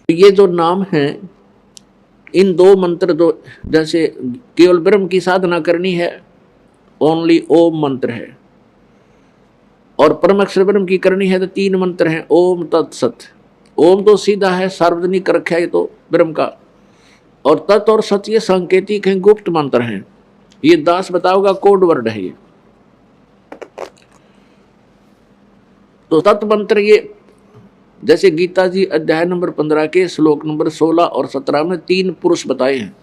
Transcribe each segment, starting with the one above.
ये जो नाम है, इन दो मंत्र जो, जैसे केवल ब्रह्म की साधना करनी है, ओनली ओम मंत्र है, और परम अक्षर ब्रह्म की करनी है तो 3 मंत्र हैं, ओम तत्सत। ओम तो सीधा है, सार्वजनिक रखा है ये तो ब्रह्म का, और तत् और सत ये सांकेतिक हैं, गुप्त मंत्र हैं। ये दास बताओगा कोड वर्ड है ये। तो तत् मंत्र ये, जैसे गीता जी अध्याय नंबर 15 के श्लोक नंबर 16 और 17 में 3 पुरुष बताए हैं।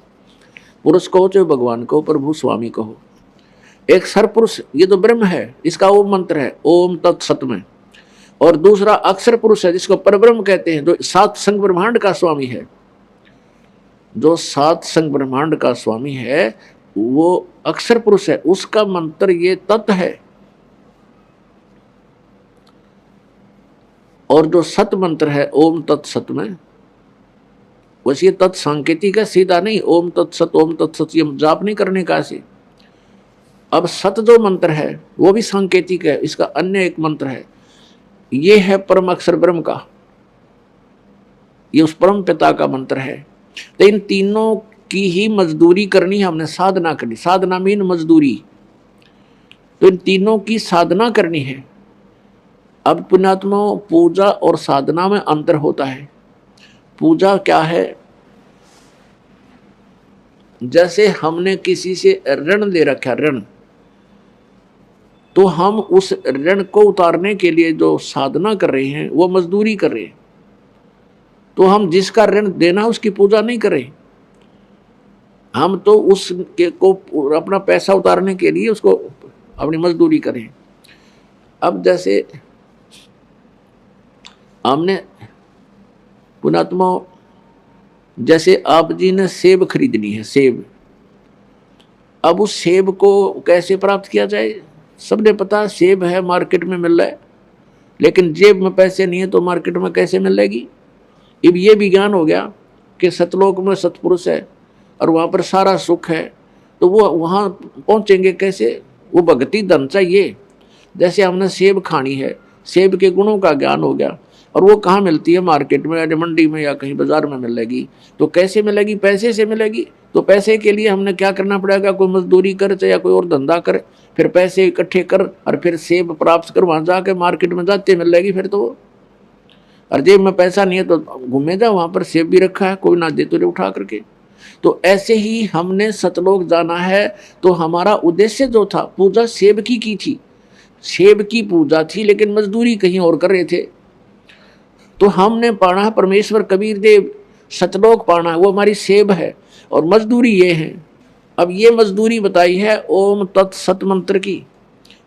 पुरुष कहो चाहे भगवान कहो, प्रभु स्वामी कहो। एक सरपुरुष ये तो ब्रह्म है, इसका ओम मंत्र है, ओम तत्सत में। और दूसरा अक्षर पुरुष है, जिसको परब्रह्म कहते हैं, जो 7 संग ब्रह्मांड का स्वामी है। जो 7 संग ब्रह्मांड का स्वामी है वो अक्षर पुरुष है, उसका मंत्र ये तत् है। और जो सत मंत्र है ओम तत्सत में, वैसे ये तत् सांकेतिक है, सीधा नहीं ओम तत्सत ओम तत्सत, ये जाप नहीं करने का ऐसे। अब सत जो मंत्र है वो भी सांकेतिक है, इसका अन्य एक मंत्र है, ये है परम अक्षर ब्रह्म का, ये उस परम पिता का मंत्र है। तो इन तीनों की ही मजदूरी करनी है हमने, साधना करनी, साधना मीन मजदूरी। तो इन तीनों की साधना करनी है। अब पुण्यात्मा, पूजा और साधना में अंतर होता है। पूजा क्या है? जैसे हमने किसी से ऋण ले रखा, ऋण, तो हम उस ऋण को उतारने के लिए जो साधना कर रहे हैं वो मजदूरी कर रहे हैं। तो हम जिसका ऋण देना उसकी पूजा नहीं कर रहे, हम तो उसके को अपना पैसा उतारने के लिए उसको अपनी मजदूरी करें। अब जैसे हमने पुणात्मा, जैसे आप जी ने सेब खरीदनी है, सेब, अब उस सेब को कैसे प्राप्त किया जाए? सबने पता, सेब है मार्केट में मिल रहा है, लेकिन जेब में पैसे नहीं है तो मार्केट में कैसे मिलेगी? अब ये भी ज्ञान हो गया कि सतलोक में सतपुरुष है और वहाँ पर सारा सुख है, तो वो वहाँ पहुँचेंगे कैसे? वो भक्ति धन चाहिए। जैसे हमने सेब खानी है, सेब के गुणों का ज्ञान हो गया, और वो कहाँ मिलती है? मार्केट में या मंडी में या कहीं बाजार में मिलेगी। तो कैसे मिलेगी? पैसे से मिलेगी। तो पैसे के लिए हमने क्या करना पड़ेगा? कोई मजदूरी कर या कोई और धंधा कर, फिर पैसे इकट्ठे कर और फिर सेब प्राप्त कर, वहाँ जाके मार्केट में जाते मिलेगी फिर तो वो। और जेब में पैसा नहीं है तो घूमे जा, वहाँ पर सेब भी रखा है, कोई ना दे तो उठा करके। तो ऐसे ही हमने सतलोक जाना है, तो हमारा उद्देश्य जो था, पूजा सेब की थी, सेब की पूजा थी, लेकिन मजदूरी कहीं और कर रहे थे। तो हमने पाना है परमेश्वर कबीर देव, सतलोक पाना है, वो हमारी सेब है, और मजदूरी ये है। अब ये मजदूरी बताई है ओम तत्सत मंत्र की,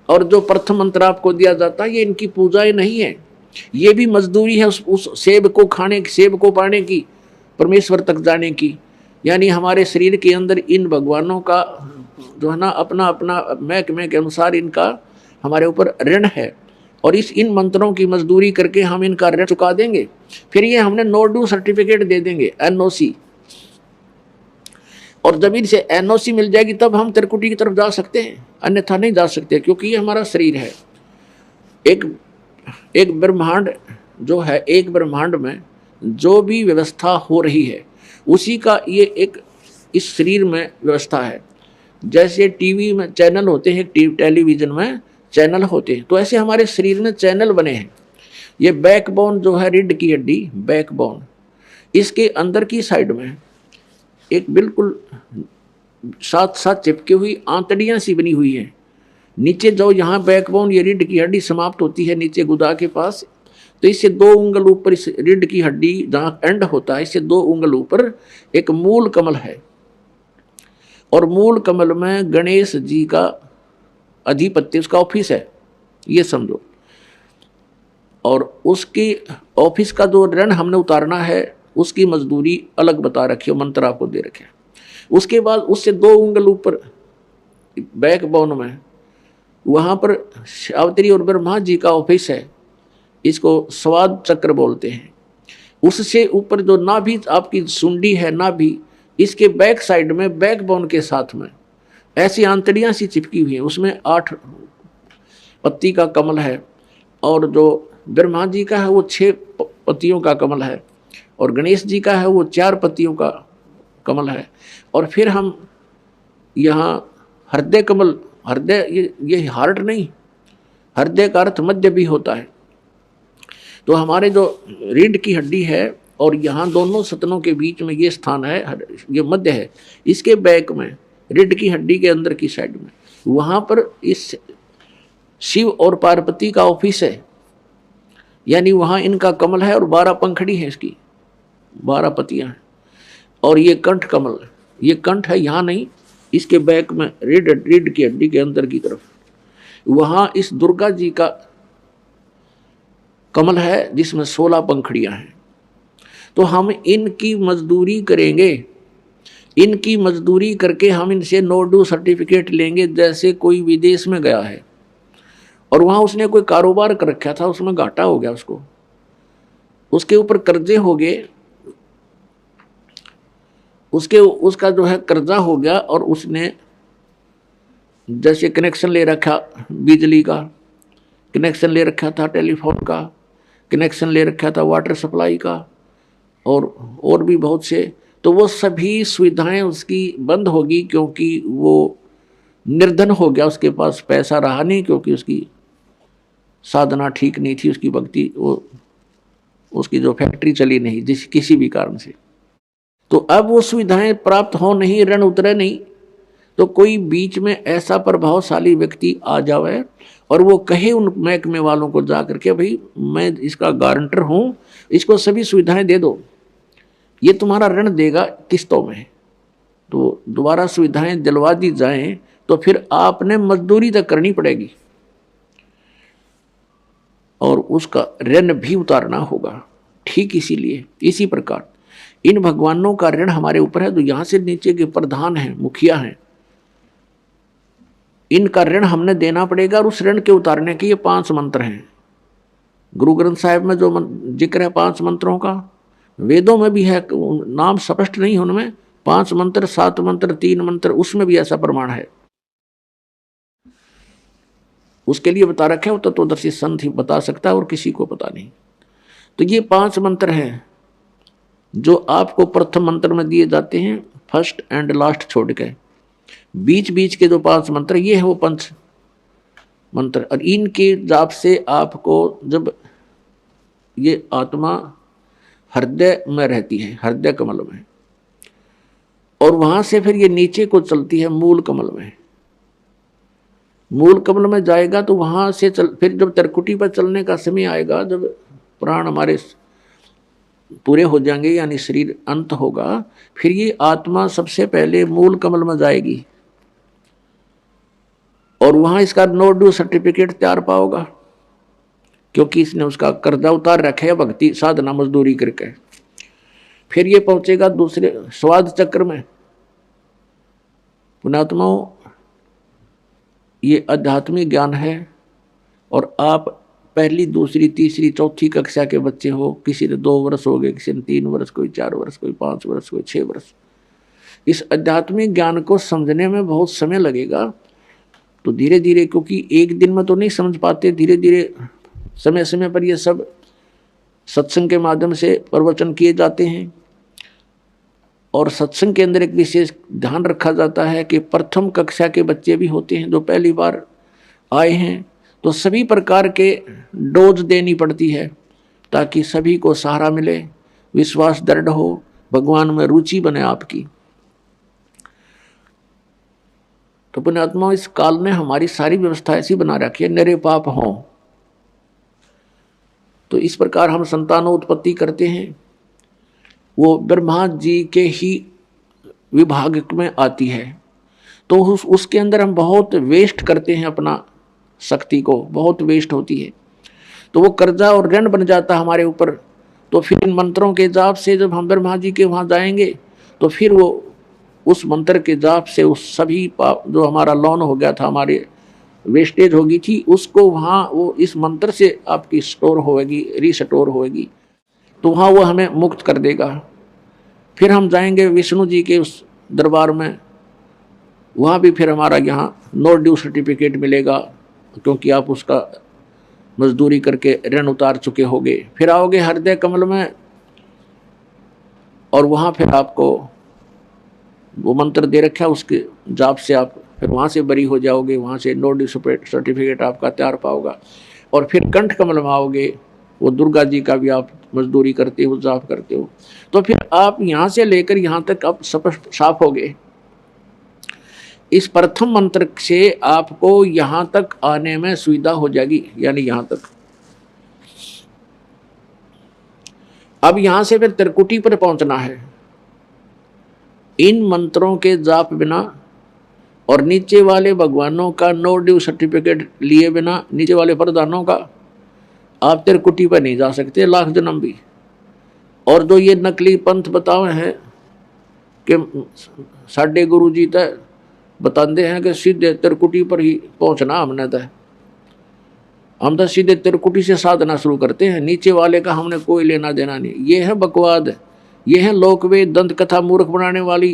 और जो प्रथम मंत्र आपको दिया जाता है ये इनकी पूजाएं नहीं है, ये भी मजदूरी है उस सेब को खाने की, सेब को पाने की, परमेश्वर तक जाने की। यानी हमारे शरीर के अंदर इन भगवानों का जो है ना, अपना अपना महकमे के अनुसार इनका हमारे ऊपर ऋण है, और इन मंत्रों की मजदूरी करके हम इनका ऋण चुका देंगे। फिर ये हमने नो ड्यू सर्टिफिकेट दे देंगे, NOC, और जब इनसे NOC मिल जाएगी तब हम त्रिकुटी की तरफ जा सकते हैं, अन्यथा नहीं जा सकते, क्योंकि ये हमारा शरीर है। एक ब्रह्मांड जो है, एक ब्रह्मांड में जो भी व्यवस्था हो रही है उसी का ये एक इस शरीर में व्यवस्था है। जैसे टीवी में चैनल होते हैं, टेलीविजन में चैनल होते हैं, तो ऐसे हमारे शरीर में चैनल बने हैं। ये बैकबोन जो है, रीढ़ की हड्डी, बैकबोन, इसके अंदर की साइड में एक बिल्कुल साथ साथ चिपकी हुई आंतड़ियां सी बनी हुई है। नीचे जो यहाँ बैकबोन, ये रीढ़ की हड्डी समाप्त होती है नीचे गुदा के पास, तो इससे 2 उंगल ऊपर, इस रीढ़ की हड्डी जहाँ एंड होता है, इससे 2 उंगल ऊपर एक मूल कमल है, और मूल कमल में गणेश जी का अधिपत्य, उसका ऑफिस है, ये समझो। और उसकी ऑफिस का जो ऋण हमने उतारना है उसकी मजदूरी अलग बता रखी है, मंत्र आपको दे रखे। उसके बाद उससे 2 उंगल ऊपर बैकबोन में, वहाँ पर सावित्री और ब्रह्मा जी का ऑफिस है, इसको स्वाद चक्र बोलते हैं। उससे ऊपर जो नाभि आपकी सुंडी है, नाभि, इसके बैक साइड में बैकबोन के साथ में ऐसी आंतड़ियां सी चिपकी हुई है, उसमें 8 पत्ती का कमल है, और जो ब्रह्मा जी का है वो 6 पत्तियों का कमल है, और गणेश जी का है वो 4 पत्तियों का कमल है। और फिर हम यहाँ हृदय कमल, हृदय ये हार्ट नहीं, हृदय का अर्थ मध्य भी होता है। तो हमारे जो रीढ़ की हड्डी है और यहाँ दोनों सतनों के बीच में ये स्थान है, ये मध्य है। इसके बैक में रीढ़ की हड्डी के अंदर की साइड में वहाँ पर इस शिव और पार्वती का ऑफिस है, यानी वहाँ इनका कमल है और 12 पंखड़ी है, इसकी 12 पत्तियाँ हैं। और ये कंठ कमल, ये कंठ है यहाँ नहीं, इसके बैक में रीढ़ की हड्डी के अंदर की तरफ वहाँ इस दुर्गा जी का कमल है जिसमें 16 पंखड़ियाँ हैं। तो हम इनकी मजदूरी करेंगे, इनकी मजदूरी करके हम इनसे नो ड्यू सर्टिफिकेट लेंगे। जैसे कोई विदेश में गया है और वहाँ उसने कोई कारोबार कर रखा था, उसमें घाटा हो गया, उसके ऊपर कर्जे हो गए, उसका जो है कर्जा हो गया, और उसने जैसे कनेक्शन ले रखा, बिजली का कनेक्शन ले रखा था, टेलीफोन का कनेक्शन ले रखा था, वाटर सप्लाई का और भी बहुत से, तो वो सभी सुविधाएं उसकी बंद होगी क्योंकि वो निर्धन हो गया, उसके पास पैसा रहा नहीं, क्योंकि उसकी साधना ठीक नहीं थी, उसकी भक्ति, वो उसकी जो फैक्ट्री चली नहीं जिस किसी भी कारण से। तो अब वो सुविधाएं प्राप्त हो नहीं, ऋण उतरे नहीं, तो कोई बीच में ऐसा प्रभावशाली व्यक्ति आ जावे और वो कहे उन महकमे वालों को जा करके, भाई मैं इसका गारंटर हूँ, इसको सभी सुविधाएं दे दो, ये तुम्हारा ऋण देगा किस्तों में। तो दोबारा सुविधाएं दिलवा दी जाएं तो फिर आपने मजदूरी तक करनी पड़ेगी और उसका ऋण भी उतारना होगा। ठीक इसीलिए इसी प्रकार इन भगवानों का ऋण हमारे ऊपर है। तो यहाँ से नीचे के प्रधान हैं, मुखिया हैं, इनका ऋण हमने देना पड़ेगा और उस ऋण के उतारने के ये 5 मंत्र हैं। गुरु ग्रंथ साहिब में जो जिक्र है 5 मंत्रों का, वेदों में भी है, नाम स्पष्ट नहीं उनमें, 5 मंत्र, 7 मंत्र, 3 मंत्र, उसमें भी ऐसा प्रमाण है। उसके लिए बता रखे हो तत्वदर्शी संत ही बता सकता है और किसी को पता नहीं। तो ये 5 मंत्र हैं जो आपको प्रथम मंत्र में दिए जाते हैं, फर्स्ट एंड लास्ट छोड़ के। बीच बीच के जो 5 मंत्र ये है वो पंच मंत्र, और इनके जाप से आपको, जब ये आत्मा हृदय में रहती है, हृदय कमल में, और वहां से फिर ये नीचे को चलती है मूल कमल में। मूल कमल में जाएगा तो वहां से फिर जब त्रिकुटी पर चलने का समय आएगा, जब प्राण हमारे पूरे हो जाएंगे यानी शरीर अंत होगा, फिर ये आत्मा सबसे पहले मूल कमल में जाएगी और वहां इसका नो ड्यू सर्टिफिकेट तैयार पाओगा, क्योंकि इसने उसका कर्जा उतार रखा है भक्ति साधना मजदूरी करके। फिर ये पहुंचेगा दूसरे स्वाद चक्र में। पुणात्माओं, ये आध्यात्मिक ज्ञान है और आप पहली, दूसरी, तीसरी, चौथी कक्षा के बच्चे हो, किसी ने 2 वर्ष हो गए, किसी ने 3 वर्ष, कोई 4 वर्ष, कोई 5 वर्ष, कोई 6 वर्ष। इस आध्यात्मिक ज्ञान को समझने में बहुत समय लगेगा। तो धीरे धीरे, क्योंकि एक दिन में तो नहीं समझ पाते, धीरे धीरे समय समय पर ये सब सत्संग के माध्यम से प्रवचन किए जाते हैं। और सत्संग के अंदर एक विशेष ध्यान रखा जाता है कि प्रथम कक्षा के बच्चे भी होते हैं जो पहली बार आए हैं, तो सभी प्रकार के डोज देनी पड़ती है ताकि सभी को सहारा मिले, विश्वास दृढ़ हो, भगवान में रुचि बने आपकी। तो पुण्यात्मा, इस काल ने हमारी सारी व्यवस्था ऐसी बना रखी है, निरे पाप हों। तो इस प्रकार हम संतानोत्पत्ति करते हैं, वो ब्रह्मा जी के ही विभाग में आती है। तो उसके अंदर हम बहुत वेस्ट करते हैं, अपना शक्ति को बहुत वेस्ट होती है, तो वो कर्जा और ऋण बन जाता हमारे ऊपर। तो फिर इन मंत्रों के जाप से जब हम ब्रह्मा जी के वहाँ जाएंगे तो फिर वो उस मंत्र के जाप से उस सभी पाप जो हमारा लोन हो गया था, हमारे वेस्टेज होगी थी, उसको वहाँ वो इस मंत्र से आपकी स्टोर होगी, रीस्टोर होगी, तो वहाँ वो हमें मुक्त कर देगा। फिर हम जाएंगे विष्णु जी के उस दरबार में, वहाँ भी फिर हमारा यहाँ नो ड्यू सर्टिफिकेट मिलेगा, क्योंकि आप उसका मजदूरी करके ऋण उतार चुके होगे। फिर आओगे हृदय कमल में, और वहाँ फिर आपको वो मंत्र दे रखा है, उसके जाप से आप फिर वहाँ से बरी हो जाओगे, वहाँ से नो ड्यू सर्टिफिकेट आपका तैयार पाओगा। और फिर कंठ कमल में आओगे, वो दुर्गा जी का भी आप मजदूरी करते हो, जाप करते हो, तो फिर आप यहाँ से लेकर यहाँ तक आप स्पष्ट साफ हो गए। इस प्रथम मंत्र से आपको यहाँ तक आने में सुविधा हो जाएगी, यानी यहाँ तक। अब यहाँ से फिर त्रिकुटी पर पहुँचना है। इन मंत्रों के जाप बिना और नीचे वाले भगवानों का नो ड्यू सर्टिफिकेट लिए बिना, नीचे वाले प्रधानों का, आप त्रिकुटी पर नहीं जा सकते लाख जन्म भी। और जो ये नकली पंथ बताए हैं कि साढ़े गुरु जी तय बताते हैं कि सीधे त्रिकुटी पर ही पहुंचना हमने तय, हम तो सीधे त्रिकुटी से साधना शुरू करते हैं, नीचे वाले का हमने कोई लेना देना नहीं। ये है बकवाद, ये है लोकवेद दंत कथा मूर्ख बनाने वाली।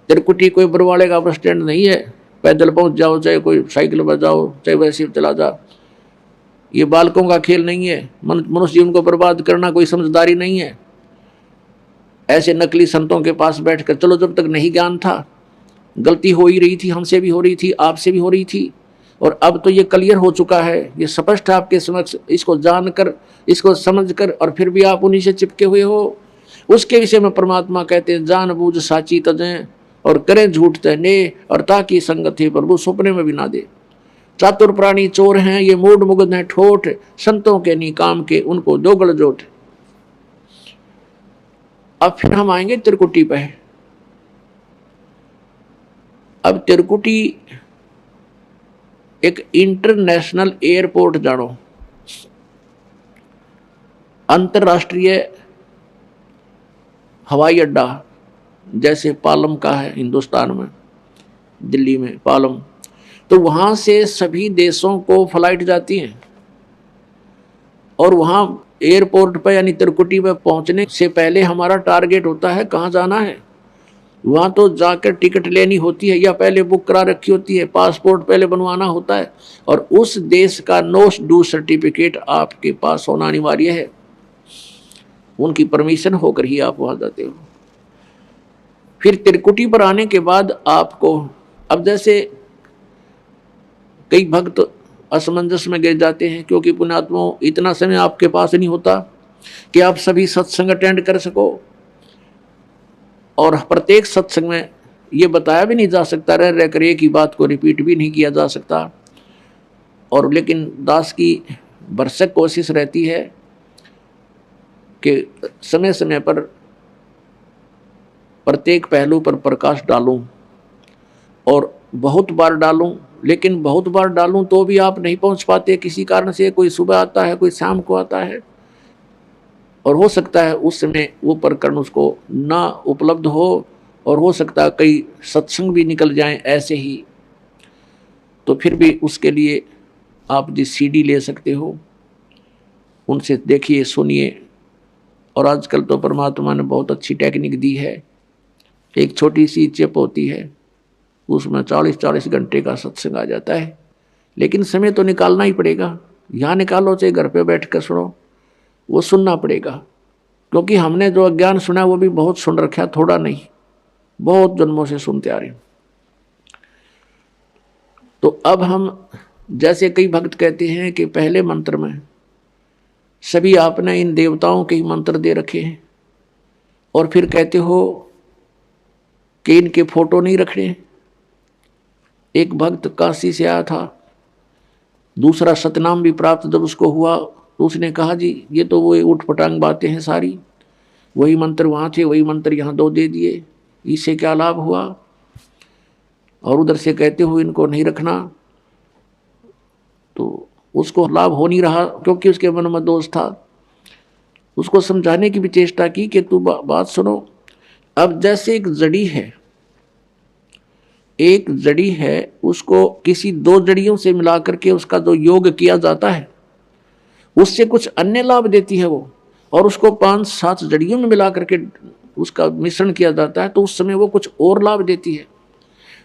त्रिकुटी कोई बरवाड़े का बस स्टैंड नहीं है, पैदल पहुंच जाओ, चाहे कोई साइकिल पर जाओ, चाहे वैसे चला जाओ। ये बालकों का खेल नहीं है, मनुष्य जीवन को बर्बाद करना कोई समझदारी नहीं है। ऐसे नकली संतों के पास बैठकर, चलो जब तक नहीं ज्ञान था, गलती हो ही रही थी, हमसे भी हो रही थी, आपसे भी हो रही थी, और अब तो ये क्लियर हो चुका है, ये स्पष्ट आपके समक्ष, इसको जानकर, इसको समझकर, और फिर भी आप उन्हीं से चिपके हुए हो। उसके विषय में परमात्मा कहते हैं, जान बूझ साची तजें और करें झूठ तने, और ताकि संगत है प्रभु सपने में भी ना दे। चातुर प्राणी चोर हैं, ये मूड मुग्ध हैं ठोठ, संतों के नी काम के उनको दोगल जोट। अब फिर हम आएंगे त्रिकुटी पे। अब त्रिकुटी एक इंटरनेशनल एयरपोर्ट जानो, अंतरराष्ट्रीय हवाई अड्डा, जैसे पालम का है हिंदुस्तान में, दिल्ली में पालम, तो वहाँ से सभी देशों को फ्लाइट जाती हैं। और वहाँ एयरपोर्ट पर यानी त्रिकुटी में पहुँचने से पहले हमारा टारगेट होता है कहाँ जाना है। वहाँ तो जाकर टिकट लेनी होती है या पहले बुक करा रखी होती है, पासपोर्ट पहले बनवाना होता है, और उस देश का नो ड्यू सर्टिफिकेट आपके पास होना अनिवार्य है। उनकी परमिशन होकर ही आप वहाँ जाते हो। फिर त्रिकुटी पर आने के बाद आपको, अब जैसे कई भक्त असमंजस में गिर जाते हैं, क्योंकि पुण्यात्माओं इतना समय आपके पास नहीं होता कि आप सभी सत्संग अटेंड कर सको, और प्रत्येक सत्संग में ये बताया भी नहीं जा सकता, रह कर एक ही बात को रिपीट भी नहीं किया जा सकता। और लेकिन दास की भरसक कोशिश रहती है कि समय समय पर प्रत्येक पहलू पर प्रकाश डालूं, और बहुत बार डालूं, लेकिन बहुत बार डालूं तो भी आप नहीं पहुंच पाते किसी कारण से। कोई सुबह आता है, कोई शाम को आता है, और हो सकता है उस समय वो प्रकरण उसको ना उपलब्ध हो, और हो सकता है कई सत्संग भी निकल जाएं ऐसे ही। तो फिर भी उसके लिए आप जिस सीडी ले सकते हो उनसे देखिए, सुनिए। और आजकल तो परमात्मा ने बहुत अच्छी टेक्निक दी है, एक छोटी सी चिप होती है, उसमें 40-40 घंटे का सत्संग आ जाता है। लेकिन समय तो निकालना ही पड़ेगा, यहाँ निकालो चाहे घर पे बैठ कर सुनो, वो सुनना पड़ेगा। क्योंकि हमने जो अज्ञान सुना वो भी बहुत सुन रखा, थोड़ा नहीं, बहुत जन्मों से सुनते आ रहे। तो अब हम, जैसे कई भक्त कहते हैं कि पहले मंत्र में सभी आपने इन देवताओं के ही मंत्र दे रखे हैं, और फिर कहते हो कि इनके फोटो नहीं रखने। एक भक्त काशी से आया था, दूसरा सतनाम भी प्राप्त जब उसको हुआ, तो उसने कहा जी ये तो वो उठपटांग बातें हैं सारी, वही मंत्र वहाँ थे, वही मंत्र यहाँ 2 दे दिए, इससे क्या लाभ हुआ। और उधर से कहते हो इनको नहीं रखना, तो उसको लाभ हो नहीं रहा, क्योंकि उसके मन में दोष था। उसको समझाने की भी चेष्टा की कि तू बात सुनो। अब जैसे एक जड़ी है, एक जड़ी है, उसको किसी 2 जड़ियों से मिला करके उसका जो योग किया जाता है उससे कुछ अन्य लाभ देती है वो, और उसको 5-7 जड़ियों में मिला करके उसका मिश्रण किया जाता है तो उस समय वो कुछ और लाभ देती है।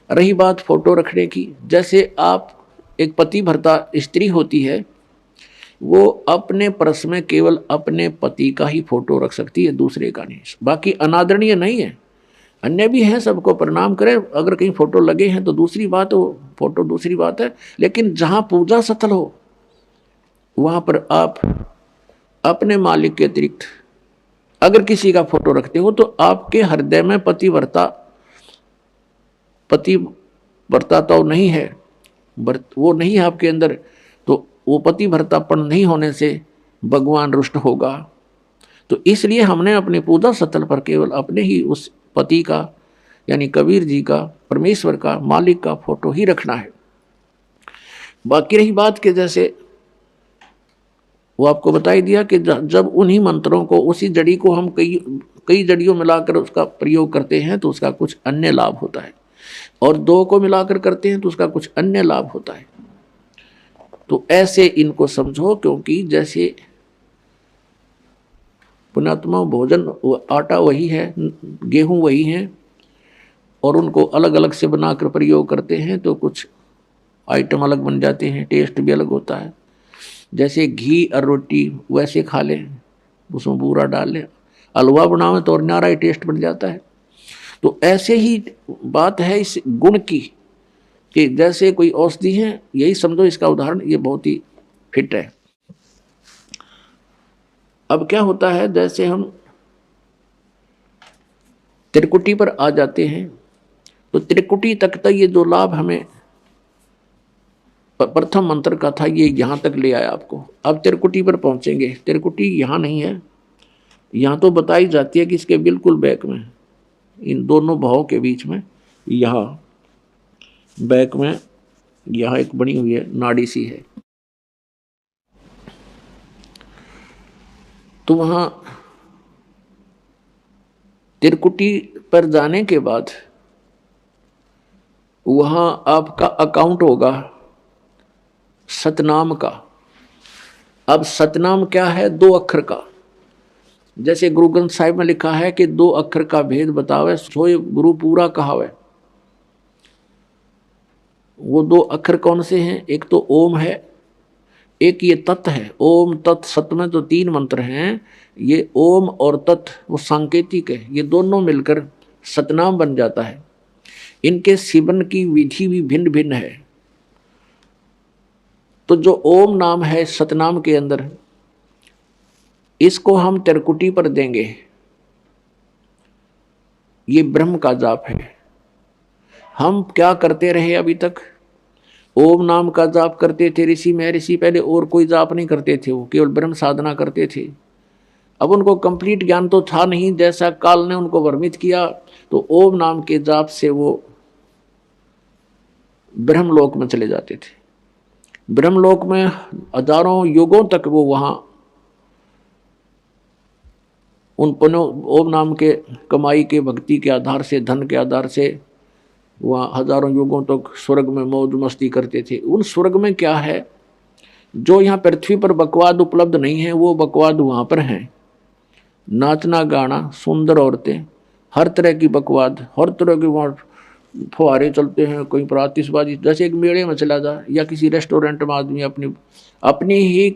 रही बात फोटो रखने की, जैसे आप एक पति भर्ता स्त्री होती है, वो अपने पर्स में केवल अपने पति का ही फोटो रख सकती है, दूसरे का नहीं। बाकी अनादरणीय नहीं है, अन्य भी हैं, सबको प्रणाम करें, अगर कहीं फोटो लगे हैं तो दूसरी बात, वो फोटो दूसरी बात है। लेकिन जहां पूजा स्थल हो वहां पर आप अपने मालिक के अतिरिक्त अगर किसी का फोटो रखते हो तो आपके हृदय में पतिव्रता तो नहीं है, वो नहीं है आपके अंदर, तो वो पतिव्रतापन नहीं होने से भगवान रुष्ट होगा। तो इसलिए हमने अपने पूजा स्थल पर केवल अपने ही उस पति का यानी कबीर जी का, परमेश्वर का, मालिक का फोटो ही रखना है। बाकी रही बात के जैसे वो आपको बता ही दिया कि जब उन्हीं मंत्रों को, उसी जड़ी को हम कई जड़ियों मिलाकर उसका प्रयोग करते हैं तो उसका कुछ अन्य लाभ होता है, और दो को मिलाकर करते हैं तो उसका कुछ अन्य लाभ होता है। तो ऐसे इनको समझो, क्योंकि जैसे पुण्यात्मा भोजन आटा वही है, गेहूं वही है, और उनको अलग अलग से बनाकर प्रयोग करते हैं तो कुछ आइटम अलग बन जाते हैं, टेस्ट भी अलग होता है। जैसे घी और रोटी वैसे खा लें, उसमें बूरा डाल लें, हलवा बनावे तो और न्यारा ही टेस्ट बन जाता है। तो ऐसे ही बात है इस गुण की कि जैसे कोई औषधि है, यही समझो इसका उदाहरण, ये बहुत ही फिट है। अब क्या होता है, जैसे हम त्रिकुटी पर आ जाते हैं तो त्रिकुटी तक तो ये जो लाभ हमें प्रथम मंत्र का था ये यहां तक ले आया आपको। अब त्रिकुटी पर पहुंचेंगे, त्रिकुटी यहां नहीं है, यहां तो बताई जाती है कि इसके बिल्कुल बैक में, इन दोनों भावों के बीच में, यहां बैक में यहां एक बनी हुई है नाड़ी सी है। तो वहां त्रिकुटी पर जाने के बाद वहां आपका अकाउंट होगा सतनाम का। अब सतनाम क्या है, 2 अक्षर का। जैसे गुरु ग्रंथ साहिब में लिखा है कि 2 अक्षर का भेद बतावे सोए गुरु पूरा कहावे। वो 2 अक्षर कौन से हैं, एक तो ओम है, एक ये तत् है। ओम तत् सत में तो 3 मंत्र हैं, ये ओम और तत् वो सांकेतिक है, ये दोनों मिलकर सतनाम बन जाता है। इनके सिमरन की विधि भी भिन्न भिन्न है। तो जो ओम नाम है सतनाम के अंदर, इसको हम त्रिकुटी पर देंगे, ये ब्रह्म का जाप है। हम क्या करते रहे अभी तक, ओम नाम का जाप करते थे ऋषि महर्षि पहले, और कोई जाप नहीं करते थे, वो केवल ब्रह्म साधना करते थे। अब उनको कंप्लीट ज्ञान तो था नहीं, जैसा काल ने उनको वर्मित किया, तो ओम नाम के जाप से वो ब्रह्मलोक में चले जाते थे। ब्रह्मलोक में हजारों युगों तक वो वहां उन ओम नाम के कमाई के, भक्ति के आधार से, धन के आधार से वहाँ हजारों युगों तक स्वर्ग में मौज मस्ती करते थे। उन स्वर्ग में क्या है, जो यहाँ पृथ्वी पर बकवाद उपलब्ध नहीं है वो बकवाद वहाँ पर हैं। नाचना गाना, सुंदर औरतें, हर तरह की बकवाद, हर तरह के वहाँ फुहारे चलते हैं, कहीं पर आतिशबाजी। जैसे एक मेले में चला जा या किसी रेस्टोरेंट में आदमी अपनी ही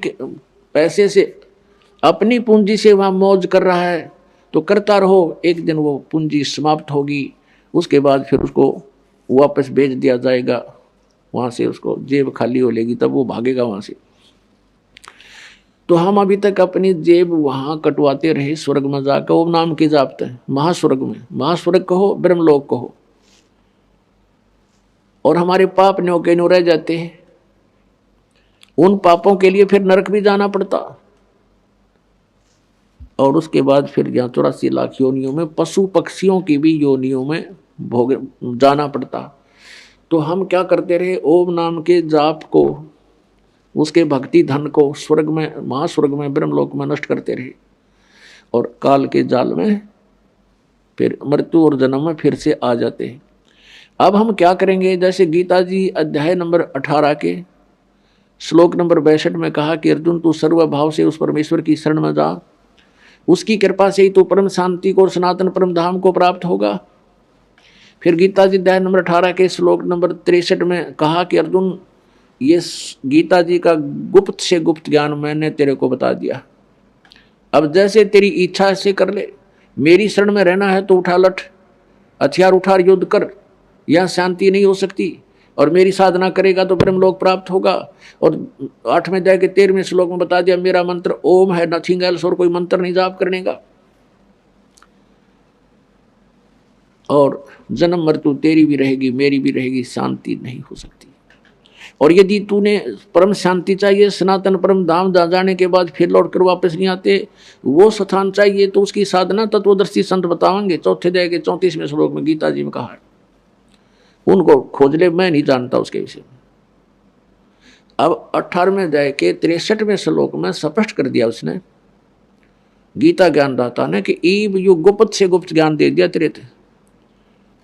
पैसे से, अपनी पूंजी से वहाँ मौज कर रहा है, तो करता रहो, एक दिन वो पूंजी समाप्त होगी, उसके बाद फिर उसको वापस भेज दिया जाएगा वहाँ से, उसको जेब खाली हो लेगी, तब वो भागेगा वहाँ से। तो हम अभी तक अपनी जेब वहाँ कटवाते रहे स्वर्ग में जाकर, ओम नाम की जापते हैं, महास्वर्ग में, महास्वर्ग कहो, ब्रह्मलोक कहो, और हमारे पाप न्यो के न्यो रह जाते हैं। उन पापों के लिए फिर नरक भी जाना पड़ता, और उसके बाद फिर यहाँ 84 लाख योनियों में, पशु पक्षियों की भी योनियों में भोग जाना पड़ता। तो हम क्या करते रहे, ओम नाम के जाप को, उसके भक्ति धन को स्वर्ग में, महास्वर्ग में, ब्रह्मलोक में नष्ट करते रहे, और काल के जाल में फिर मृत्यु और जन्म में फिर से आ जाते हैं। अब हम क्या करेंगे, जैसे गीता जी अध्याय नंबर 18 के श्लोक नंबर 62 में कहा कि अर्जुन तू सर्वभाव से उस परमेश्वर की शरण में जा, उसकी कृपा से ही तो परम शांति को और सनातन परम धाम को प्राप्त होगा। फिर गीता जी अध्याय नंबर 18 के श्लोक नंबर 63 में कहा कि अर्जुन ये गीता जी का गुप्त से गुप्त ज्ञान मैंने तेरे को बता दिया। अब जैसे तेरी इच्छा से कर ले। मेरी शरण में रहना है तो उठा लठ, हथियार उठा युद्ध कर, यह शांति नहीं हो सकती। और मेरी साधना करेगा तो ब्रह्मलोक प्राप्त होगा। और 8वें अध्याय के 13वें श्लोक में बता दिया मेरा मंत्र ओम है, नथिंग एल्स, और कोई मंत्र नहीं जाप करने का। और जन्म मृत्यु तेरी भी रहेगी मेरी भी रहेगी, शांति नहीं हो सकती। और यदि तूने परम शांति चाहिए, सनातन परम धाम जाने के बाद फिर लौट कर वापस नहीं आते, वो स्थान चाहिए, तो उसकी साधना तत्वदर्शी संत बताएंगे। 4थे अध्याय के 34वें श्लोक में गीता जी में कहा है, उनको खोज ले, मैं नहीं जानता उसके विषय में। अब 18वें अध्याय के 63वें श्लोक में स्पष्ट कर दिया उसने, गीता ज्ञानदाता ने, कि ईब यु गुप्त से गुप्त ज्ञान दे दिया तेरे थे।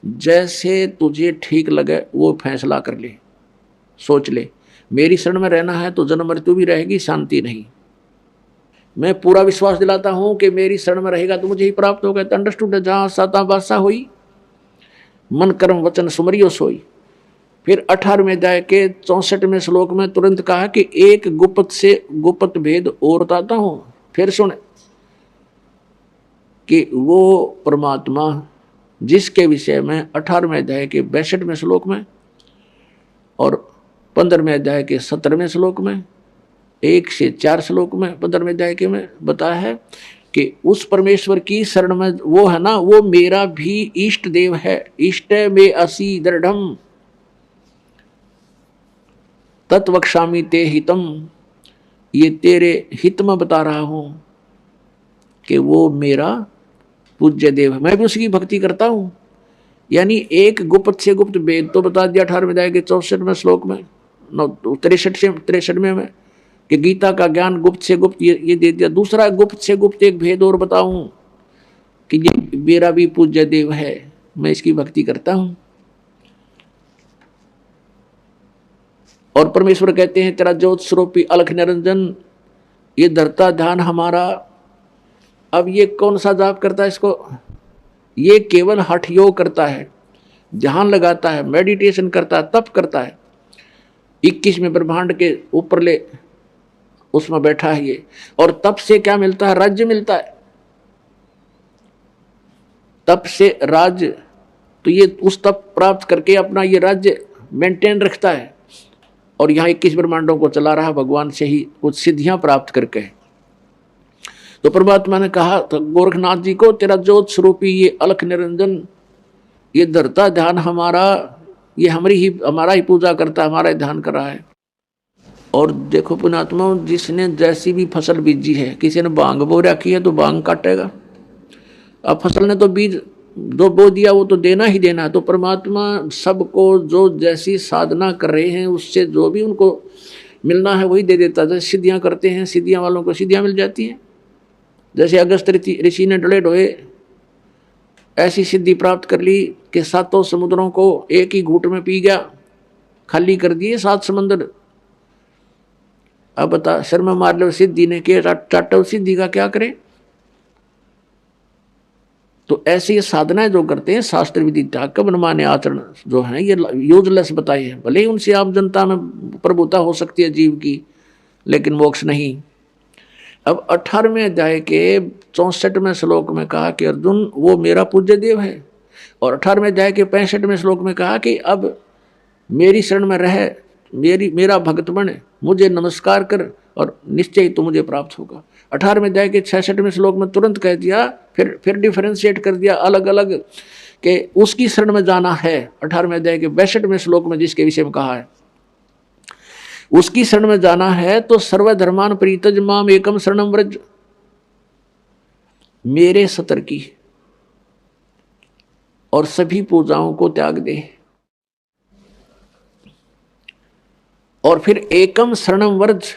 जैसे तुझे ठीक लगे वो फैसला कर ले, सोच ले। मेरी शरण में रहना है तो जन्म मृत्यु भी रहेगी, शांति नहीं। मैं पूरा विश्वास दिलाता हूं कि मेरी शरण में रहेगा तो मुझे ही प्राप्त होगा। तो अंडरस्टूड, जहां साता बादशाह हुई, मन कर्म वचन सुमरियो सोई। फिर 18वें अध्याय के 64वें श्लोक में तुरंत कहा कि एक गुप्त से गुप्त भेद और बताता हूं। फिर सुन कि वो परमात्मा जिसके विषय में 18वें अध्याय के 62वें श्लोक में और 15वें अध्याय के 17वें श्लोक में, 1 से 4 श्लोक में 15वें अध्याय के में बताया है कि उस परमेश्वर की शरण में वो है ना, वो मेरा भी इष्ट देव है। इष्ट में असी दृढ़म तत्वक्षामि ते हितम, ये तेरे हित में बता रहा हूं कि वो मेरा पूज्य देव है, मैं भी उसकी भक्ति करता हूं। यानी एक गुप्त से गुप्त भेद तो बता दिया 18वें अध्याय के 64वें श्लोक में, 63वें में, कि गीता का ज्ञान गुप्त से गुप्त ये दे दिया। दूसरा गुप्त से गुप्त एक भेद और बताऊं कि ये मेरा भी पूज्य देव है, मैं इसकी भक्ति करता हूं। और परमेश्वर कहते हैं तेरा ज्योत स्वरूपी अलख निरंजन, ये धरता ध्यान हमारा। अब ये कौन सा जाप करता है इसको? ये केवल हठ योग करता है, ध्यान लगाता है, मेडिटेशन करता है, तप करता है। 21वें ब्रह्मांड के ऊपर ले उसमें बैठा है ये। और तप से क्या मिलता है? राज्य मिलता है। तप से राज्य, तो ये उस तप प्राप्त करके अपना ये राज्य मेंटेन रखता है। और यहाँ 21 ब्रह्मांडों को चला रहा भगवान से ही कुछ सिद्धियां प्राप्त करके। तो परमात्मा ने कहा तो गोरखनाथ जी को, तेरा ज्योत स्वरूपी ये अलख निरंजन, ये धरता ध्यान हमारा, ये हमारा ही पूजा करता है, हमारा ही ध्यान कर रहा है। और देखो पुण्यात्मा, जिसने जैसी भी फसल बीजी है, किसी ने बांग बो रखी है तो बांग काटेगा। अब फसल ने तो बीज जो बो दिया वो तो देना ही देना है। तो परमात्मा सबको जो जैसी साधना कर रहे हैं उससे जो भी उनको मिलना है वही दे देता है। जैसे सिद्धियां करते हैं, सिद्धियां वालों को सिद्धियां मिल जाती हैं। जैसे अगस्त ऋषि ने डले ढोए ऐसी सिद्धि प्राप्त कर ली कि 7 समुद्रों को एक ही घूंट में पी गया, खाली कर दिए 7 समंदर। अब बता, शर्मा मार लो सिद्धि ने किया चाटा, सिद्धि का क्या करे? तो ऐसी साधनाएं जो करते हैं, शास्त्र विधि त्याग का मनमाने आचरण जो है ये यूजलेस बताए हैं। भले ही उनसे आम जनता में प्रभुता हो सकती है जीव की, लेकिन मोक्ष नहीं। अब 18वें अध्याय के 64वें श्लोक में कहा कि अर्जुन वो मेरा पूज्य देव है। और 18वें अध्याय के 65वें श्लोक में कहा कि अब मेरी शरण में रह, मेरा भक्त बन, मुझे नमस्कार कर और निश्चय तो मुझे प्राप्त होगा। 18वें अध्याय के 66वें श्लोक में तुरंत कह दिया, फिर डिफरेंशिएट कर दिया अलग अलग कि उसकी शरण में जाना है। 18वें अध्याय के 62वें श्लोक में जिसके विषय में कहा है उसकी शरण में जाना है, तो सर्वधर्मान परित्यज माम एकम शरणम व्रज, मेरे सतर की और सभी पूजाओं को त्याग दे। और फिर एकम शरणम व्रज,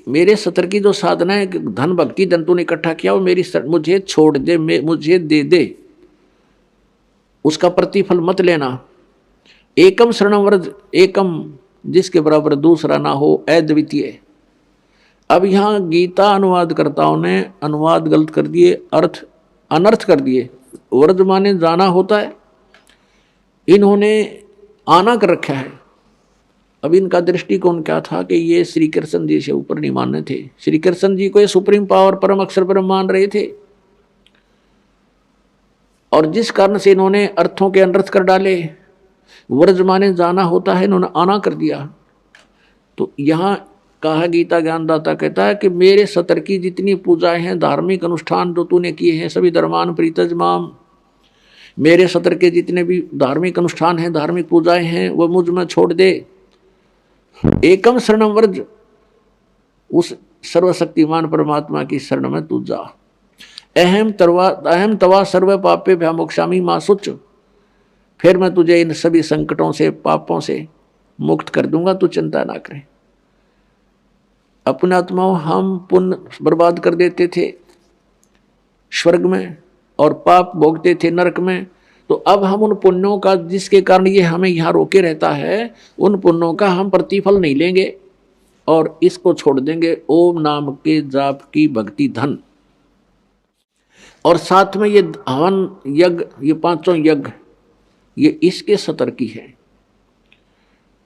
मेरे सतर की जो साधना है, धन भक्ति धन तूने इकट्ठा किया, वो मेरी मुझे छोड़ दे, मुझे दे दे, उसका प्रतिफल मत लेना। एकम शरणम व्रज, एकम जिसके बराबर दूसरा ना हो, अद्वितीय। अब यहाँ गीता अनुवादकर्ताओं ने अनुवाद गलत कर दिए, अर्थ अनर्थ कर दिए। व्रज माने जाना होता है, इन्होंने आना कर रखा है। अब इनका दृष्टिकोण क्या था कि ये श्री कृष्ण जी से ऊपर नहीं मानने थे, श्री कृष्ण जी को ये सुप्रीम पावर परम अक्षर परम मान रहे थे, और जिस कारण से इन्होंने अर्थों के अनर्थ कर डाले, वर्जमाने जाना होता है इन्होंने आना कर दिया। तो यहाँ कहा, गीता ज्ञानदाता कहता है कि मेरे सतर की जितनी पूजाएं हैं, धार्मिक अनुष्ठान जो तूने किए हैं, सभी धर्मान प्रीतज माम, मेरे सतर के जितने भी धार्मिक अनुष्ठान हैं, धार्मिक पूजाएं हैं, वो मुझ में छोड़ दे। एकम शरणम वर्ज, उस सर्वशक्तिमान परमात्मा की शरण में तू जा। अहम तवा सर्व पापे भ्यामोक्षामी मां सुच, फिर मैं तुझे इन सभी संकटों से, पापों से मुक्त कर दूंगा, तू चिंता ना करे। अपने आत्माओं हम पुण्य बर्बाद कर देते थे स्वर्ग में और पाप भोगते थे नरक में, तो अब हम उन पुण्यों का, जिसके कारण ये हमें यहाँ रोके रहता है, उन पुण्यों का हम प्रतिफल नहीं लेंगे और इसको छोड़ देंगे ओम नाम के जाप की भक्ति धन। और साथ में ये हवन यज्ञ, ये पांचों यज्ञ, ये इसके सतर की है,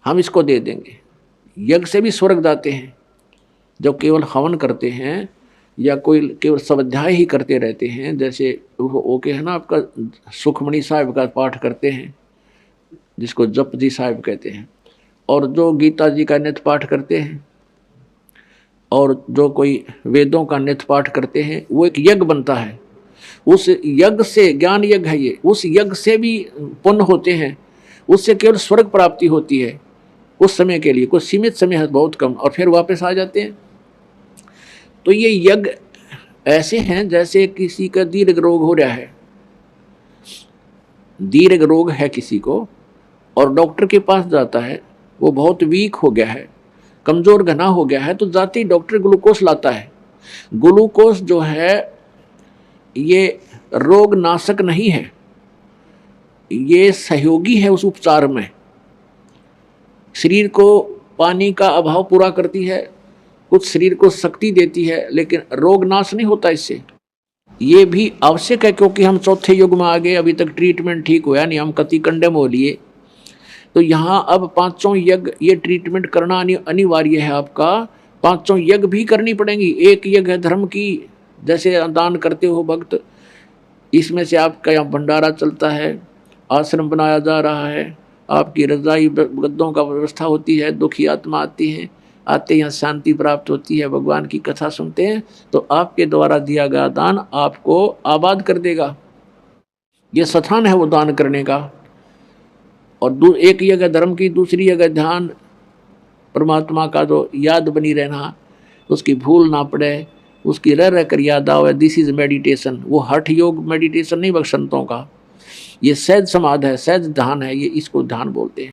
हम इसको दे देंगे। यज्ञ से भी स्वर्ग जाते हैं, जब केवल हवन करते हैं या कोई केवल स्वाध्याय ही करते रहते हैं, जैसे ओके है ना, आपका सुखमणि साहिब का पाठ करते हैं जिसको जप जी साहिब कहते हैं, और जो गीता जी का नित्य पाठ करते हैं, और जो कोई वेदों का नित्य पाठ करते हैं, वो एक यज्ञ बनता है। उस यज्ञ से, ज्ञान यज्ञ है ये, उस यज्ञ से भी पुण्य होते हैं, उससे केवल स्वर्ग प्राप्ति होती है उस समय के लिए, कुछ सीमित समय है, बहुत कम, और फिर वापस आ जाते हैं। तो ये यज्ञ ऐसे हैं जैसे किसी का दीर्घ रोग हो रहा है, दीर्घ रोग है किसी को, और डॉक्टर के पास जाता है, वो बहुत वीक हो गया है, कमजोर घना हो गया है, तो जाते ही डॉक्टर ग्लूकोज लाता है। ग्लूकोज जो है ये रोग नाशक नहीं है, ये सहयोगी है उस उपचार में, शरीर को पानी का अभाव पूरा करती है, कुछ शरीर को शक्ति देती है, लेकिन रोग नाश नहीं होता इससे। ये भी आवश्यक है क्योंकि हम चौथे युग में आ गए, अभी तक ट्रीटमेंट ठीक हुआ नहीं, हम कति कंडम हो लिए। तो यहाँ अब पांचों यज्ञ, ये ट्रीटमेंट करना अनिवार्य है आपका, पांचों यज्ञ भी करनी पड़ेंगी। एक यज्ञ है धर्म की, जैसे दान करते हो भक्त, इसमें से आपका यहाँ भंडारा चलता है, आश्रम बनाया जा रहा है, आपकी रजाई गद्दों का व्यवस्था होती है, दुखी आत्मा आती है, आते यहाँ शांति प्राप्त होती है, भगवान की कथा सुनते हैं, तो आपके द्वारा दिया गया दान आपको आबाद कर देगा। ये स्थान है वो दान करने का। और एक जगह धर्म की, दूसरी जगह ध्यान, परमात्मा का जो याद बनी रहना, उसकी भूल ना पड़े, उसकी रह कर याद आवे, दिस इज मेडिटेशन। वो हठ योग मेडिटेशन नहीं, संतों का ये सहज समाध है, सहज ध्यान है, ये इसको ध्यान बोलते हैं।